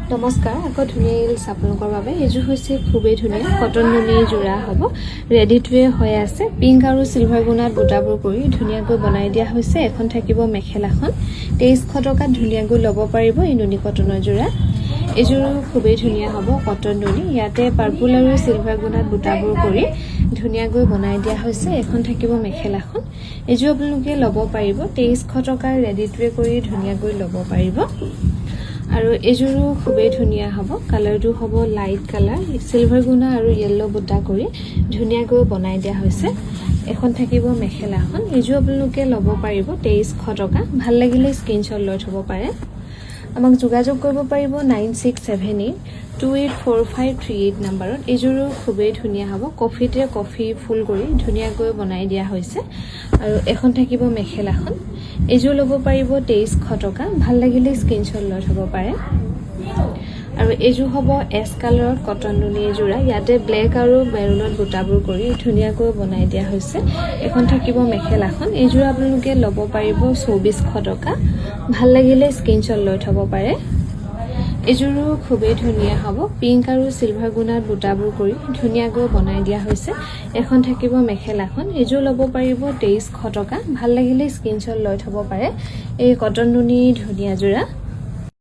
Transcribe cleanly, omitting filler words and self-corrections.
নমস্কাৰ আকৌ ধুনীয়া ৰিলছ আপোনালোকৰ বাবে এইযোৰ হৈছে খুবেই ধুনীয়া কটন নুনিৰ যোৰা হ'ব ৰেডি টু ৱে হৈ আছে পিংক আৰু সিলভাৰ গুণাত বুটাবোৰ কৰি ধুনীয়াকৈ বনাই দিয়া হৈছে এখন থাকিব মেখেলাখন 2300 টকাত ধুনীয়াকৈ ল'ব পাৰিব এই নুনি কটনৰ যোৰা এইযোৰ খুবেই ধুনীয়া হ'ব কটন নুনি ইয়াতে পাৰ্পল আৰু সিলভাৰ গুণাত বুটাবোৰ কৰি ধুনীয়াকৈ বনাই দিয়া হৈছে এখন থাকিব মেখেলাখন এইযোৰ আপোনালোকে ল'ব পাৰিব 2300 টকাৰ ৰেডি টু ৱে কৰি ধুনীয়াকৈ ল'ব পাৰিব আৰু এযোৰো খুবেই ধুনীয়া হ'ব কালাৰটো হ'ব লাইট কালাৰ সিলভাৰ গুণা আৰু ইয়েলো বুটা কৰি ধুনীয়াকৈ বনাই দিয়া হৈছে এখন থাকিব মেখেলাখন এযোৰ আপোনালোকে ল'ব পাৰিব 2300 টকা ভাল লাগিলে স্ক্ৰিনশ্বট লৈ থব পাৰে আমাক যোগাযোগ কৰিব পাৰিব 9678284538 নম্বৰত এযোৰো খুবেই ধুনীয়া হ'ব কফিতে কফি ফুল কৰি ধুনীয়াকৈ বনাই দিয়া হৈছে আৰু এখন থাকিব মেখেলাখন এযোৰ ল'ব পাৰিব 2300 টকা ভাল লাগিলে স্ক্ৰিনশ্বট লৈ থব পাৰে আৰু এযোৰ হ'ব এছ কালাৰত কটন নুনি যোৰা ইয়াতে ব্লেক আৰু মেৰুনত বুটাবোৰ কৰি ধুনীয়াকৈ বনাই দিয়া হৈছে এখন থাকিব মেখেলাখন এযোৰ আপোনালোকে ল'ব পাৰিব 2400 টকা ভাল লাগিলে স্ক্ৰিনশ্বট লৈ থব পাৰে এযোৰো খুবেই ধুনীয়া হ'ব পিংক আৰু সিলভাৰ গুণাত বুটাবোৰ কৰি ধুনীয়াকৈ বনাই দিয়া হৈছে এখন থাকিব মেখেলাখন এযোৰ ল'ব পাৰিব 2300 টকা ভাল লাগিলে স্ক্ৰিনশ্বট লৈ থব পাৰে এই কটন নুনি ধুনীয়া যোৰা